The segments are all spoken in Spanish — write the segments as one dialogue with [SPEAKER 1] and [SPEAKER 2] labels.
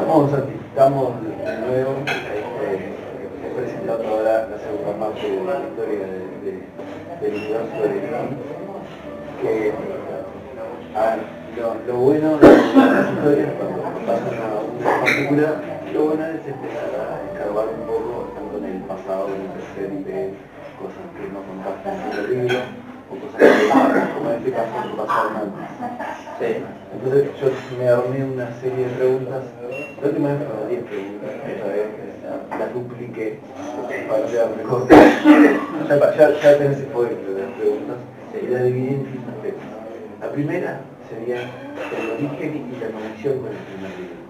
[SPEAKER 1] Estamos de nuevo presentando ahora la segunda parte de la historia del universo de Lenin, que lo bueno de las historias cuando pasan a una particular, lo bueno es empezar a escarbar un poco tanto en el pasado, en el presente, cosas que no contaste en el libro, o cosas que, como en este caso, pasaron antes. Sí. Entonces yo me armé una serie de preguntas, la última vez me 10 preguntas, esta vez las dupliqué para quedar mejor. Ya tenés el poder de las preguntas y las dividí en distintas temas. La primera sería el origen y la conexión con el primer libro.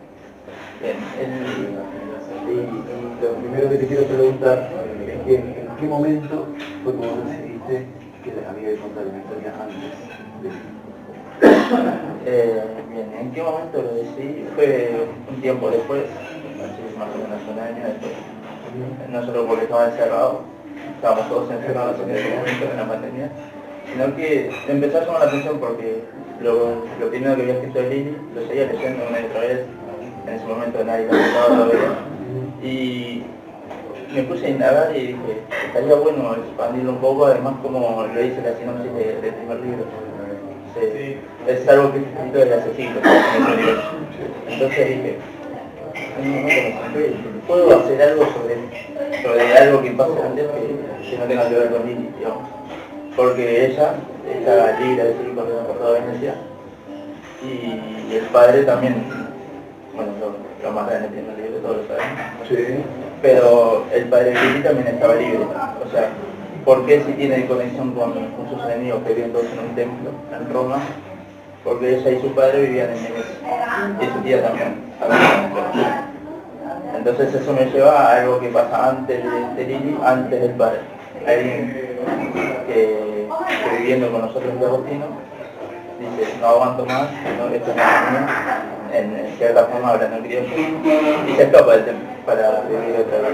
[SPEAKER 1] Y lo primero que te quiero preguntar es que en qué momento fue cuando decidiste que había que contar una historia antes de
[SPEAKER 2] bien, ¿en qué momento lo decidí? Fue un tiempo después, así más o menos un año después. No solo porque estaba encerrado, estábamos todos encerrados en ese momento en la pandemia, sino que empezó a llamar la atención porque lo primero que había escrito de Lili lo seguía leyendo una y otra vez. En ese momento nadie lo contaba todavía. Y me puse a indagar y dije, estaría bueno expandirlo un poco, además como lo dice la sinopsis del primer libro. Es algo que he escrito desde hace siglos en el universo. Entonces dije, en un momento me senté, ¿puedo hacer algo sobre algo que pase antes que no tenga que ver con Lili, digamos? Porque ella está libre de seguir corriendo por toda Venecia y el padre también, bueno, lo mata en el primer libro, todos lo saben.
[SPEAKER 1] Sí.
[SPEAKER 2] Pero el padre de Lili también estaba libre, o sea, ¿por qué si tiene conexión con sus enemigos que vivían todos en un templo en Roma? Porque ella y su padre vivían en Nemesis y su tía también. Entonces eso me lleva a algo que pasa antes de Lili, antes del padre. Alguien que viviendo con nosotros en Agostino dice, no aguanto más, no, esto es en cierta forma hablando en criollo, y se escapa del templo para vivir otra vida.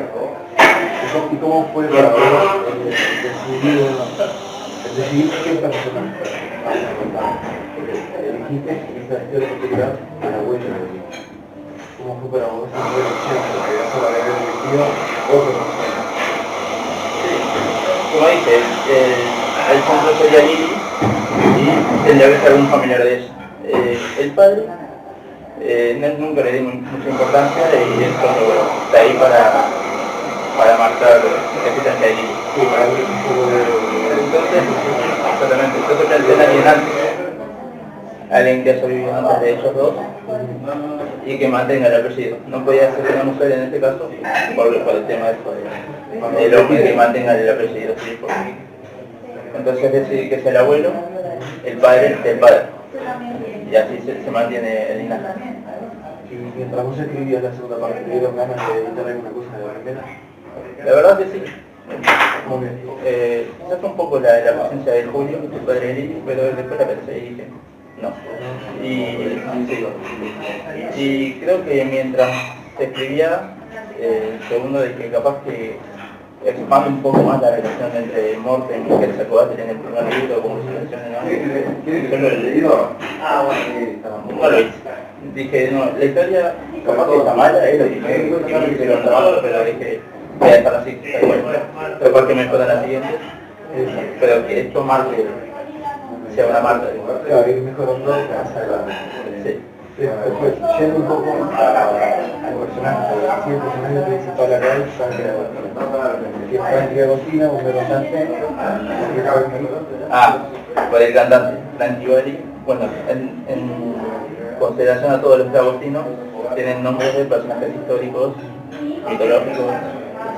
[SPEAKER 1] ¿Y cómo fue para vos decidir qué personaje vas a contar? Porque elegiste en esta historia particular al abuelo de Lili. ¿Cómo fue para vos esa elección? Porque vas a haber elegido otro personaje.
[SPEAKER 2] Sí, como dije, el centro sería Lili y tendría que ser algún familiar de ella. El padre nunca le di mucha importancia y es solo está ahí para marcar la existencia de Lili.
[SPEAKER 1] Sí, para abrir un poco de...
[SPEAKER 2] Entonces, exactamente, entonces pensé en alguien antes, alguien que haya vivido antes de ellos dos y que mantenga el apellido. No podía ser una mujer en este caso, por el tema de el hombre que mantenga el apellido, sí, entonces decidí que es el abuelo, el padre del padre, y así se mantiene el linaje.
[SPEAKER 1] Y mientras vos escribías la segunda parte, ¿te dieron ganas de editar alguna cosa de la primera?
[SPEAKER 2] La verdad que sí.
[SPEAKER 1] Muy bien.
[SPEAKER 2] Quizás fue un poco la presencia de Julio, el padre de Lili, pero después la pensé y dije, no. Y creo que mientras se escribía, segundo de que capaz que expande un poco más la relación entre Morten y que se acuerda en el primer libro, como se menciona, ¿no? Yo lo he leído. Ah, bueno, no lo hice. Dije, no, la historia capaz que está mala, lo dije, no quise lo malo, pero dije, voy a dejarlo así, da igual. Capaz que mejora la siguiente, pero que esto marque, sea una marca.
[SPEAKER 1] Claro, ir mejorando más adelante.
[SPEAKER 2] Sí.
[SPEAKER 1] Después, yendo un poco al personaje, sí, el personaje principal acá es Frankie Agostino. Que es Frankie Agostino, un cantante.
[SPEAKER 2] Por el cantante, Frankie Valli. Bueno, en consideración a todos los agostinos, tienen nombres de personajes históricos, mitológicos,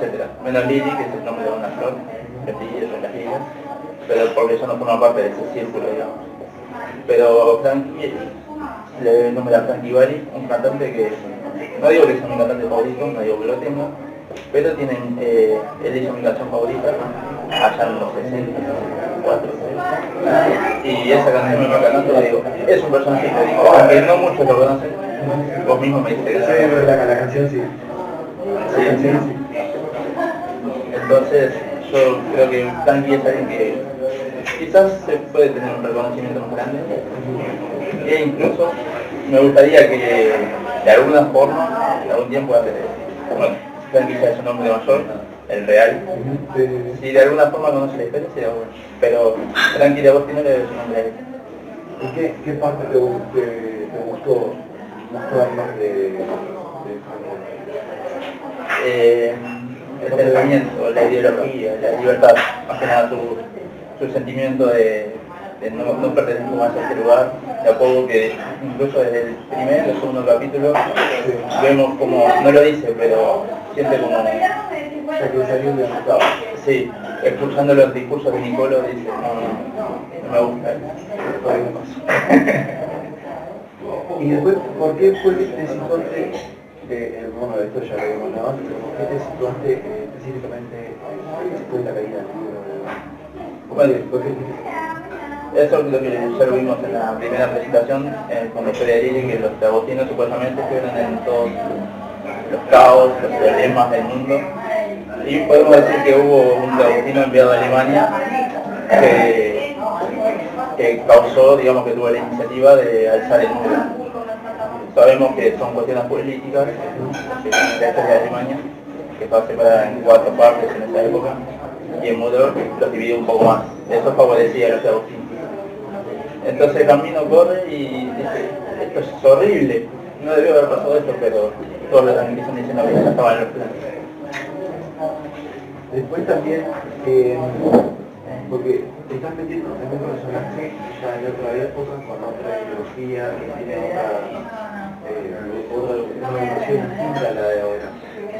[SPEAKER 2] etc. Menos Lili, que es el nombre de una flor, Reptillo, son las ligas, pero porque eso no forma parte de ese círculo, digamos. Pero Frankie, le nombra a Frankie Valli, un cantante que, no digo que sea mi cantante favorito, no digo que lo tenga, pero tienen, él hizo mi canción favorita, allá en los 64, y esa canción me encanta tanto, digo, es un personaje histórico, aunque no muchos lo conocen, vos mismo me dijiste que
[SPEAKER 1] sí, la canción sí.
[SPEAKER 2] Sí. Entonces, yo creo que Frankie es alguien que quizás se puede tener un reconocimiento más grande, e incluso me gustaría que de alguna forma algún tiempo antes de... Bueno, Frankie ya es un hombre mayor, el real. Si de alguna forma conoce la historia, sería bueno. Pero Frankie de Agostino es un hombre real.
[SPEAKER 1] ¿Y qué parte te gustó mostrar más de
[SPEAKER 2] El pensamiento, la ideología, la libertad, más que nada su sentimiento de no pertenecer más a este lugar. De a poco que incluso desde el primer o segundo capítulo vemos como, no lo dice, pero siente como...
[SPEAKER 1] Ya que salió de anotado.
[SPEAKER 2] Sí, escuchando los discursos de Nicolo dice, no me gusta.
[SPEAKER 1] Y después, ¿por qué fue que te situaste, bueno, esto ya lo habíamos hablado antes, pero ¿por qué te situaste específicamente después de la caída del libro?
[SPEAKER 2] Eso es lo que ya lo vimos en la primera presentación, cuando fue de Lili, que los agostinos supuestamente estuvieron en todos los caos, los problemas del mundo. Y podemos decir que hubo un agostino enviado a Alemania que causó, digamos, que tuvo la iniciativa de alzar el muro. Sabemos que son cuestiones políticas, la historia de Alemania, que estaba separada en 4 partes en esa época, y el muro los dividió un poco más. Eso favorecía a los agostinos. Entonces el camino corre y dice, esto es horrible, no debió haber pasado esto, pero todos los que están diciendo que ya estaban en los planes.
[SPEAKER 1] Después también, porque te estás metiendo en un personaje ya de otra época, con otra ideología, que tiene una evolución distinta a la de ahora.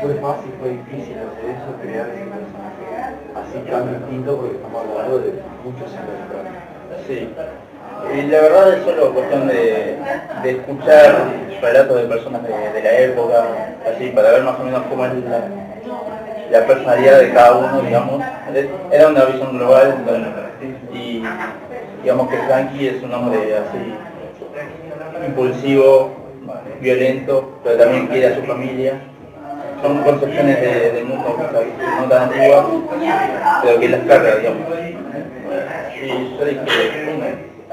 [SPEAKER 1] ¿Fue fácil, fue difícil hacer eso, crear ese personaje así tan distinto, porque estamos hablando de muchos años atrás?
[SPEAKER 2] Sí. Y la verdad es solo cuestión de escuchar relatos de personas de la época, así, para ver más o menos cómo es la personalidad de cada uno, digamos. Era una visión global y digamos que Frankie es un hombre así impulsivo, violento, pero también quiere a su familia. Son concepciones del mundo no tan antiguas, pero que las carga, digamos. Y yo dije,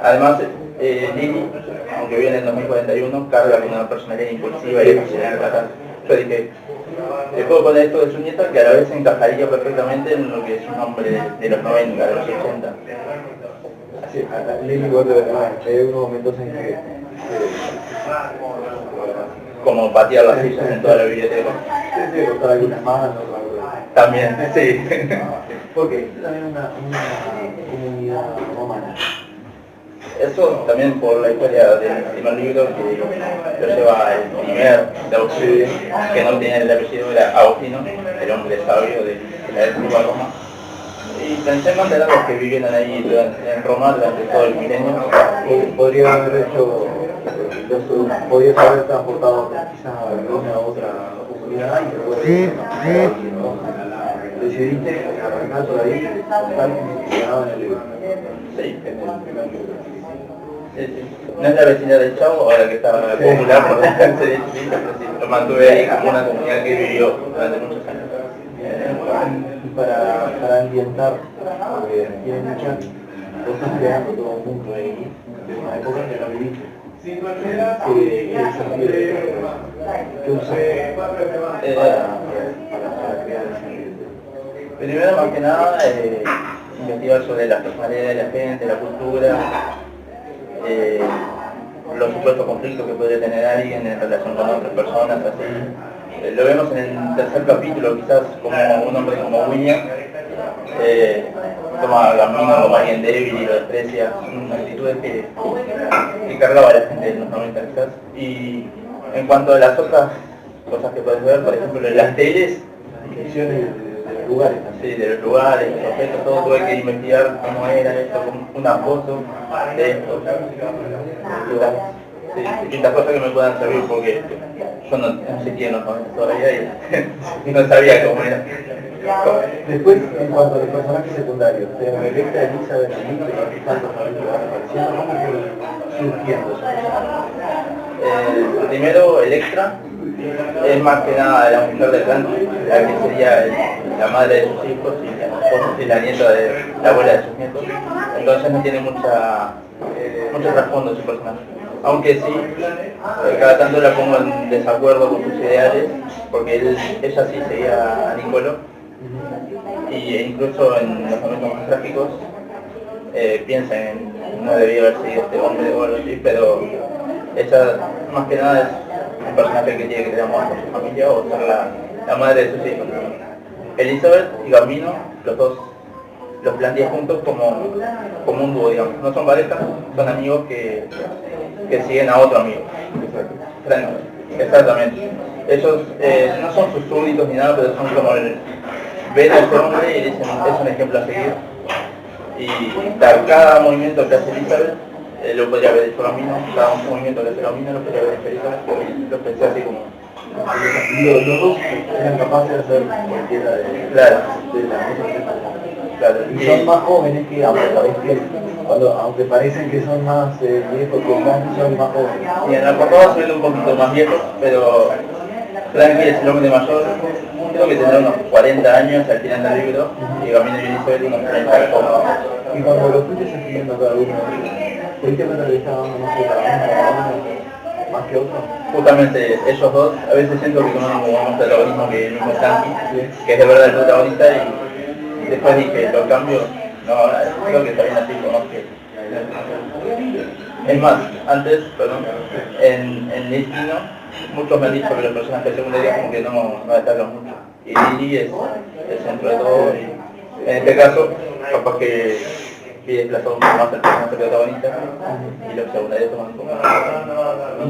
[SPEAKER 2] además, Lili, aunque viene en 2041, carga con una personalidad impulsiva y emocional. Yo dije, le puedo poner esto de su nieta que a la vez encajaría perfectamente en lo que es un hombre de los 90, de los 80.
[SPEAKER 1] Sí, Lili hay unos momentos en que
[SPEAKER 2] como patear las sillas en toda la biblioteca.
[SPEAKER 1] sí, cortar algunas manos,
[SPEAKER 2] También, sí.
[SPEAKER 1] porque es también una comunidad romana.
[SPEAKER 2] Eso también por la historia del primer libro que lo lleva el primer de Agostino, que no tenía el apellido, era Agostino, el hombre sabio de la época Roma. Y pensé en mantener a los que vivieron ahí en Roma durante todo el milenio.
[SPEAKER 1] Podría haber hecho, podrías haber transportado quizás a alguna otra comunidad y después decidiste arrancar por ahí tal como se llamaba en el libro.
[SPEAKER 2] Sí, en el primer libro. Sí. No es la vecindad del Chavo, ahora que está popular por la serie de Chile, pero sí, lo mantuve ahí como una comunidad que vivió durante muchos años.
[SPEAKER 1] Y para ambientar, porque tiene muchas, vos estás creando todo un mundo ahí, de una época que no viviste. ¿Qué usaste para crear ese ambiente?
[SPEAKER 2] Primero, más que nada, investigar sobre las personalidades de la gente, la cultura, los supuestos conflictos que podría tener alguien en relación con otras personas, así. Lo vemos en el tercer capítulo, quizás como un hombre como William, toma a Gambino como alguien débil y lo desprecia, una actitud que cargaba a la gente de los 90 quizás. Y en cuanto a las otras cosas que puedes ver, por ejemplo, en las teles,
[SPEAKER 1] Descripciones de los lugares también.
[SPEAKER 2] sí, de los lugares, los objetos, todo tuve que investigar cómo era esto, una foto de esto, sí, distintas cosas que me puedan servir porque yo no existía en los 90 todavía y no sabía cómo era.
[SPEAKER 1] Después, en cuanto a los personajes secundarios, Electra, Elizabeth, Benito y tantos capítulos van apareciendo, ¿cómo fue surgiendo esos personajes?
[SPEAKER 2] Primero, Electra es más que nada la mujer de Frankie, la que sería la madre de sus hijos y la esposa y la nieta de la abuela de sus nietos. Entonces no tiene mucho trasfondo su personaje. Aunque sí, cada tanto la pongo en desacuerdo con sus ideales, porque ella sí seguía a Niccolo, y incluso en los momentos más trágicos piensa en no debía haber seguido este hombre o algo así, pero ella más que nada es un personaje que tiene que tener amor por su familia o ser la madre de sus hijos. Elizabeth y Gambino, los dos los plantea juntos como un dúo, digamos. No son pareja, son amigos que siguen a otro amigo. Exactamente. Ellos no son sus súbditos ni nada, pero son como ven a ese hombre y dicen, es un ejemplo a seguir. Y cada movimiento que hace Elizabeth lo podría haber hecho Gambino, cada movimiento que hace Gambino lo podría haber hecho Elizabeth, y lo pensé así como...
[SPEAKER 1] Los dos eran capaces de hacer cualquiera de
[SPEAKER 2] Claro.
[SPEAKER 1] de las cosas que pasan.
[SPEAKER 2] Claro.
[SPEAKER 1] Y son más jóvenes que aunque parecen que son más viejos que Frankie, son más jóvenes.
[SPEAKER 2] Y en la portada suelen un poquito más viejos, pero Frankie es el hombre mayor, creo que tendrá unos 40 años al final del libro, y Gambino y Elizabeth unos 30.
[SPEAKER 1] Y cuando lo fuiste escribiendo cada uno, ¿fuiste viendo que le estaba dando más protagonismo más que otro?
[SPEAKER 2] Justamente ellos dos, a veces siento que toman como más protagonismo que el mismo Frankie, que es de verdad el protagonista, y después dije, lo cambio, no, creo que está bien así, como que... Es más, antes, perdón, en Destino, muchos me han dicho que los personajes secundarios como que no destacan mucho. Y Lily es el centro de todo, y en este caso, capaz que desplazado un poco más al personaje protagonista, y los secundarios toman un poco más.
[SPEAKER 1] Y,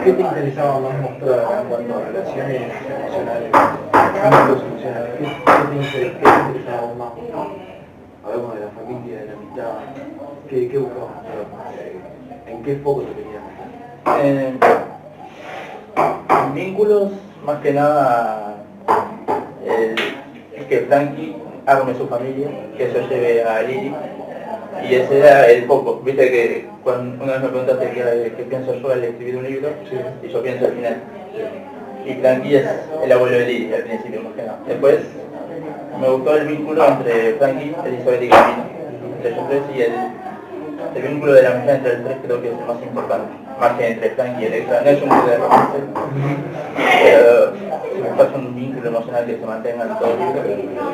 [SPEAKER 1] ¿qué te interesaba más mostrar en cuanto a relaciones emocionales, vínculos emocionales? ¿Qué te interesaba más mostrar? Hablamos de la familia, de la amistad. ¿Qué buscabas mostrar? ¿En qué foco te querías mostrar?
[SPEAKER 2] Vínculos, más que nada, que Frankie arme su familia, que eso lleve a Lily, y ese era el foco. Viste que cuando una vez me preguntaste qué pienso yo al escribir un libro, y yo pienso al final. Y Frankie es el abuelo de Lily al principio, más que nada. Después me gustó el vínculo entre Frankie, Elizabeth y Gambino, entre ellos tres, y el vínculo de la amistad entre los tres creo que es el más importante, más que entre Frankie y Electra. No es un vínculo de romance, pero si buscas un vínculo emocional que se mantenga en todo el libro,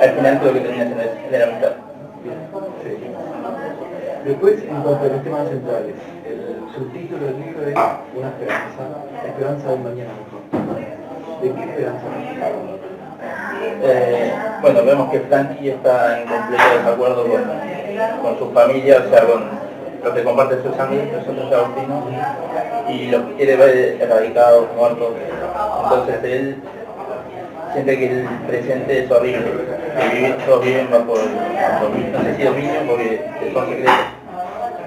[SPEAKER 2] al final creo que termina siendo de la amistad.
[SPEAKER 1] Sí. Después, en cuanto a los temas centrales, el subtítulo del libro es Una esperanza de un mañana mejor. ¿De qué esperanza?
[SPEAKER 2] Bueno, vemos que Frankie está en completo desacuerdo con su familia, o sea, con los que comparten su sangre, los otros agustinos, y los quiere ver erradicados, muertos. Entonces él siente que el presente es horrible, que todos viven bajo no sé si dominio porque son secretos,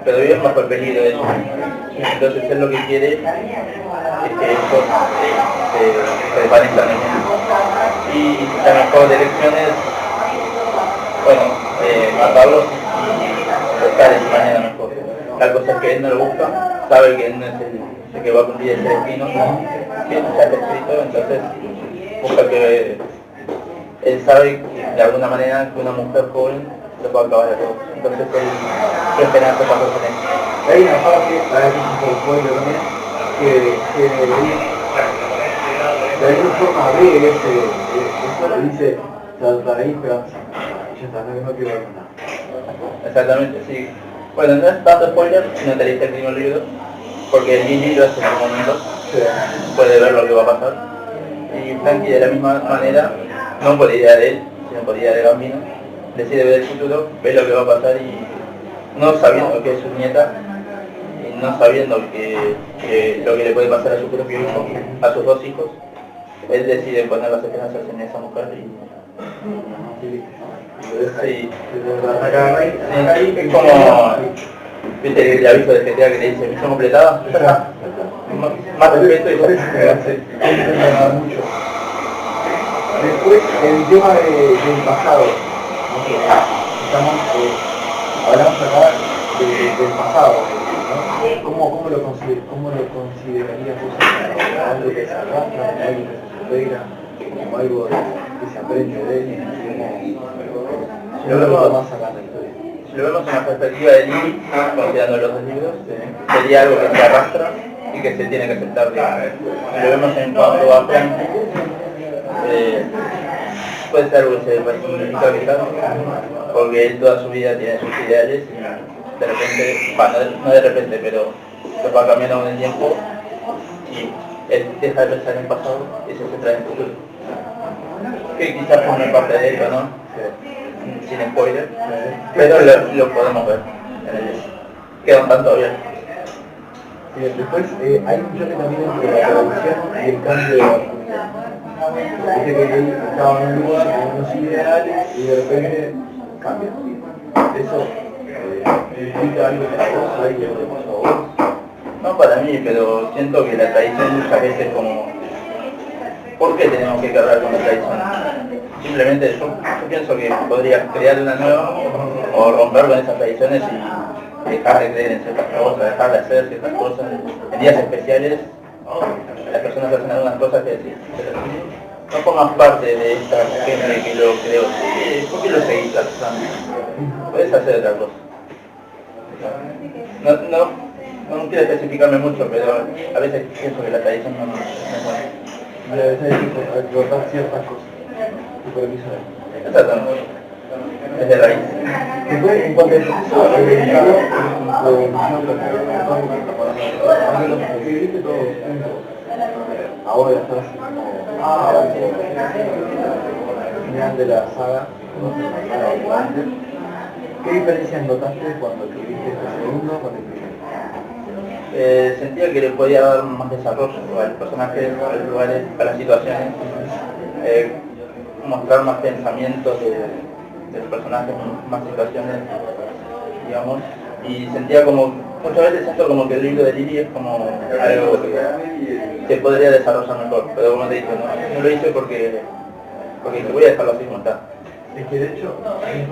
[SPEAKER 2] pero viven bajo el peligro de ellos. Entonces él lo que quiere es que estos se desvanezcan en él. Y la mejor elección es, bueno, matarlos y buscar en su mañana mejor. La cosa es que él no lo busca, sabe que él no es el que va a cumplir ese destino, que ya está escrito, entonces busca que él sabe que, de alguna manera que una mujer joven lo puede acabar de todo. Entonces él su esperanza para los tenés.
[SPEAKER 1] Hay una parte, para que es un poco spoiler también, que de alguna forma ve eso y dice, trataré esperanza. Y ya está, no quiero ver nada.
[SPEAKER 2] Exactamente, sí. Bueno, no es tanto spoiler, no te leíste el primer libro, porque el libro es en el momento, puede ver lo que va a pasar. Y Frankie de la misma manera, no por idea de él, sino por idea de Gambino, decide ver el futuro, ve lo que va a pasar y no sabiendo que es su nieta, y no sabiendo que lo que le puede pasar a su propio hijo, a sus dos hijos, él decide poner las esperanzas en esa mujer y sí, es como, viste el aviso de GTA que le dice misión completada, más respeto y
[SPEAKER 1] mucho. Después, el tema del pasado. Estamos, hablamos acá del pasado, ¿no? ¿Cómo lo considerarías vos algo que se arrastra, como algo que se supera, como algo que se aprende de él? ¿Cómo lo tomás acá en la historia?
[SPEAKER 2] si lo vemos en la perspectiva de Lili, considerando los dos libros, sería algo que se arrastra y que se tiene que aceptar. Si lo vemos en cuanto a Frankie, puede ser algo que se resignifica quizás, porque él toda su vida tiene sus ideales y de repente, no de repente, pero se va cambiando con el tiempo y él deja de pensar en el pasado y se centra en el futuro. Que quizás forme parte de ello, ¿no? Sin spoiler, pero lo podemos ver en el libro. Queda un tanto abierto.
[SPEAKER 1] Después hay un choque también entre la traducción y el cambio de la comunidad. Dice que él estaba en un lugar con unos ideales y de repente cambia. Eso implica algo de la cosa y de lo que pasó a vos.
[SPEAKER 2] No para mí, pero siento que la tradición muchas veces como... ¿Por qué tenemos que cargar con la tradición? Simplemente yo pienso que podría crear una nueva o romper con esas tradiciones y dejar de creer en ciertas cosas, dejar de hacer ciertas cosas. En días especiales las personas hacen algunas cosas que decir, no formas parte de esta gente que lo creó. ¿Por qué lo seguís tratando? Puedes hacer otra cosa. No quiero especificarme mucho, pero a veces pienso que la tradición no es buena.
[SPEAKER 1] A veces hay que cortar ciertas cosas. Tu permiso de...
[SPEAKER 2] Exactamente. Desde raíz.
[SPEAKER 1] Después, en cuanto a eso, la evolución lo escribiste todos juntos. Ahora estás final de la saga, antes. ¿Qué diferencias notaste cuando escribiste este segundo con el primero?
[SPEAKER 2] Sentía que le podía dar más desarrollo al personaje, a los lugares, a las situaciones, mostrar más pensamientos de los personajes, más situaciones, digamos, y sentía como, muchas veces siento como que el libro de Lili es como algo que podría desarrollar mejor, pero como te he dicho, no lo hice porque voy a dejarlo así como está.
[SPEAKER 1] Es que de hecho, el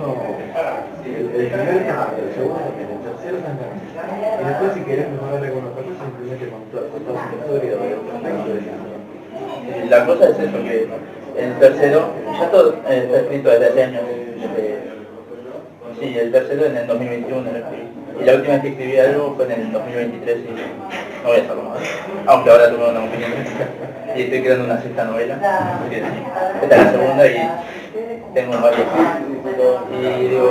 [SPEAKER 1] primero está el segundo también, el tercero también. Y después si querés mejorar alguna cosa, simplemente contar su historia o otro aspecto de la...
[SPEAKER 2] La cosa es eso, que el tercero, ya todo está escrito desde hace años. Sí, el tercero en el 2021 lo escribí. Y la última vez que escribí algo fue en el 2023 y no voy a hacerlo más. Aunque ahora tuve una opinión y estoy creando una sexta novela. Esta es la segunda y tengo varios. Y digo,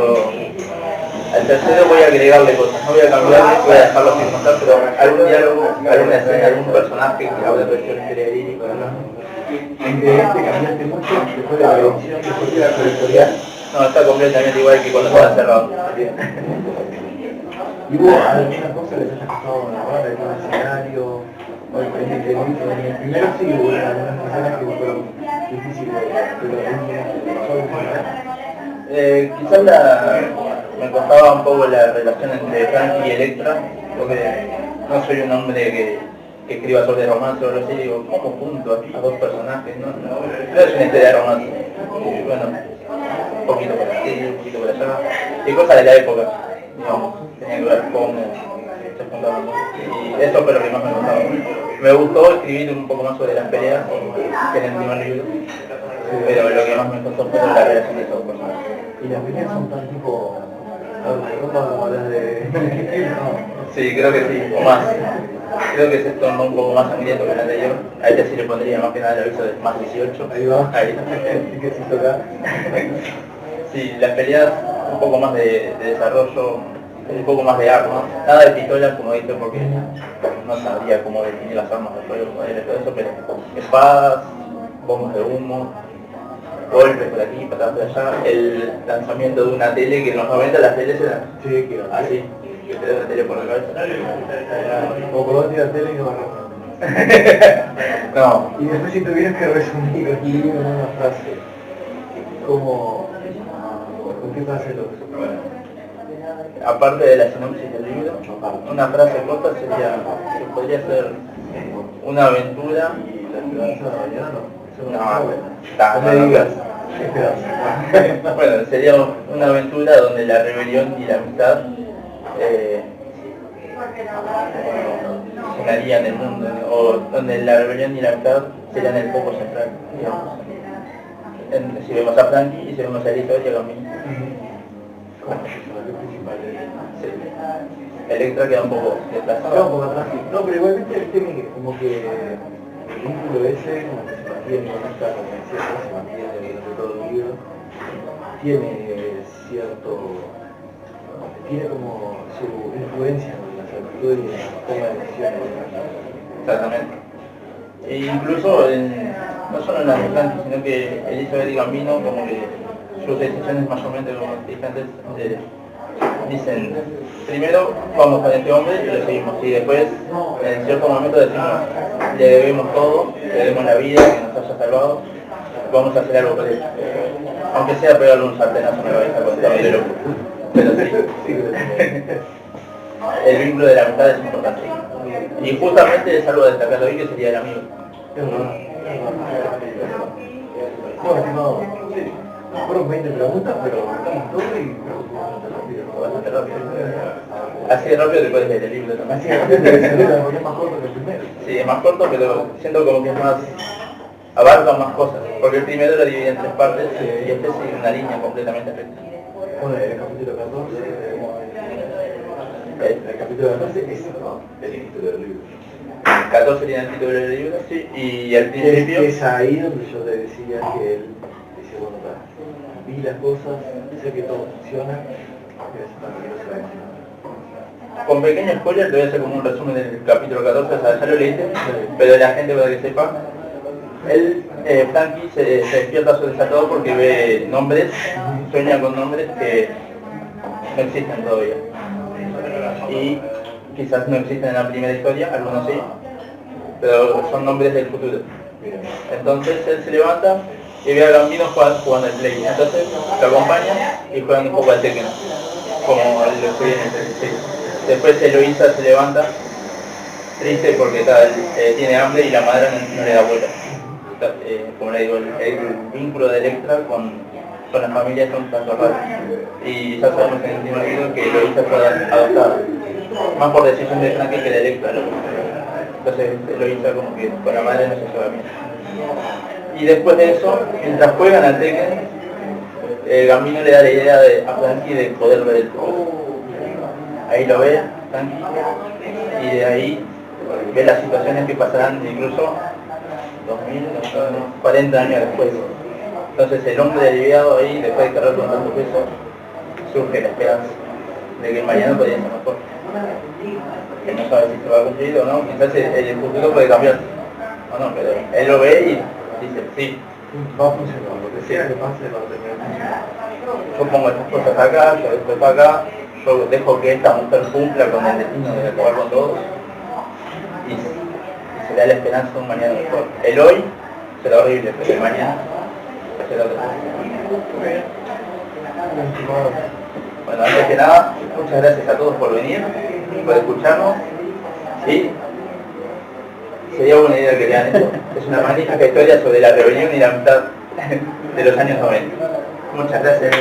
[SPEAKER 2] al tercero voy a agregarle cosas, no voy a cambiarle, voy a dejarlo sin contar, pero algún diálogo, alguna escena, algún personaje que habla de la historia de Lili.
[SPEAKER 1] En que este cambiaste mucho después de la edición, después de la editorial.
[SPEAKER 2] No, está completamente igual que cuando estaba cerrado.
[SPEAKER 1] ¿Y hubo alguna cosa que les haya costado grabar, algún escenario? O en el primero sí hubo algunas escenas que fueron difíciles, pero
[SPEAKER 2] quizás me costaba un poco la relación entre Frankie y Electra, porque no soy un hombre que escriba sobre romance o algo así, digo, ¿cómo junto a dos personajes? No es una historia de romance. Y bueno, un poquito por aquí, un poquito por allá, y cosas de la época, digamos, tenía que ver cómo se juntaban. Y eso fue lo que más me gustaba. Me gustó escribir un poco más sobre las peleas, que en el primer libro, pero lo que más me gustó fue la relación de esos personajes.
[SPEAKER 1] Y las peleas son tan tipo... como las de...
[SPEAKER 2] Sí, creo que sí, o más. Creo que se tornó un poco más sangriento que el anterior. A este sí le pondría más que nada el aviso de más 18.
[SPEAKER 1] Ahí va.
[SPEAKER 2] Ahí.
[SPEAKER 1] ¿Qué se toca?
[SPEAKER 2] Sí, las peleas un poco más de desarrollo, un poco más de armas. Nada de pistolas, como dije, porque no sabría cómo definir las armas de fuego, todo eso, pero espadas, bombas de humo, golpes por aquí, patadas por allá, el lanzamiento de una tele, que en los 90 las teles eran así, que te da la tele por la cabeza.
[SPEAKER 1] O por dónde la tele y no barro.
[SPEAKER 2] No.
[SPEAKER 1] Y después si tuvieras que resumir el libro en una frase, ¿con qué frase lo resumes?
[SPEAKER 2] Aparte de la sinopsis del libro, una frase corta podría ser una aventura.
[SPEAKER 1] ¿Y la esperanza de mañana
[SPEAKER 2] No me digas. Bueno, sería una aventura donde la rebelión y la amistad llenarían el mundo, o donde la rebelión y la amistad serían el foco central, digamos. Si vemos a Frankie y si vemos a Elizabeth y a Camille. Electra queda un poco
[SPEAKER 1] Queda un
[SPEAKER 2] desplazada.
[SPEAKER 1] poco atrás. No, pero igualmente el tema es que como que el vínculo ese, como que se mantiene, como decía, ¿no? Se mantiene durante todo el libro. Tiene cierto, tiene como su influencia en las actitudes y en la toma de decisiones.
[SPEAKER 2] Exactamente. E incluso no solo en las de Frankie, sino que Elizabeth y Gambino, como que sus decisiones mayormente, como dije antes, dicen, primero vamos con este hombre y lo seguimos, y después en cierto momento decimos, le debemos todo, le debemos la vida que nos haya salvado, vamos a hacer algo por él. Aunque sea pegarle un sartenazo en la cabeza con esta de loco. Pero sí, el vínculo de la amistad es importante. Y justamente es algo a destacar hoy que sería el amigo.
[SPEAKER 1] Bueno, estimado, sí. Fueron 20 preguntas, pero estamos todos y
[SPEAKER 2] Bastante rápido. Así de rápido te puedes leer el libro también.
[SPEAKER 1] así es más corto que el primero.
[SPEAKER 2] Sí, es más corto, pero siento como que es más, abarca más cosas. Porque el primero lo divide en 3 partes y este sigue una línea completamente recta.
[SPEAKER 1] Bueno, el capítulo 14, el capítulo 14 es el título del libro.
[SPEAKER 2] 14 tiene el título del libro, sí, y al principio...
[SPEAKER 1] Es ahí donde yo te decía que él dice, bueno, vi las cosas, sé que todo funciona, pero eso también no se va a imaginar.
[SPEAKER 2] Con pequeño spoiler te voy a hacer como un resumen del capítulo 14, o sea, ya lo leíste, pero la gente para que sepa, Frankie se despierta sobresaltado porque ve nombres, sueña con nombres que no existen todavía. Y quizás no existen en la primera historia, algunos sí, pero son nombres del futuro. Entonces él se levanta y ve a Gambino jugando al play. Entonces lo acompaña y juegan un poco al Tekken, como lo estoy en el 36. Después Eloísa se levanta, triste porque tiene hambre y la madre no le da vuelta. Como le digo, el vínculo de Electra con la familia es un tanto raro. Y ya sabemos en el último libro que Eloísa fue adoptada, más por decisión de Frankie que de Electra. Entonces Eloísa como que con la madre no se lleva bien. Y después de eso, mientras juegan al Tekken, Gambino le da la idea a Frankie de poder ver el futuro. Ahí lo ve Frankie y de ahí ve las situaciones que pasarán incluso 40 años después. Entonces el hombre aliviado ahí, después de cargar con tanto peso, surge la esperanza de que mañana podría ser mejor. Que no sabe si se va a cumplir o no, quizás el futuro puede cambiar o no, pero él lo ve y dice, sí,
[SPEAKER 1] Va a funcionar, lo que sea que pase va a terminar funcionando.
[SPEAKER 2] yo pongo estas cosas acá, yo después para acá, yo dejo que esta mujer cumpla con el destino de acabar con todos y se le da la esperanza de un mañana mejor. El hoy será horrible, pero el mañana será otra cosa. Bueno, antes que nada, muchas gracias a todos por venir, por escucharnos y sería buena idea que lean esto. Es una magnífica historia sobre la rebelión y la amistad de los años 90. Muchas gracias.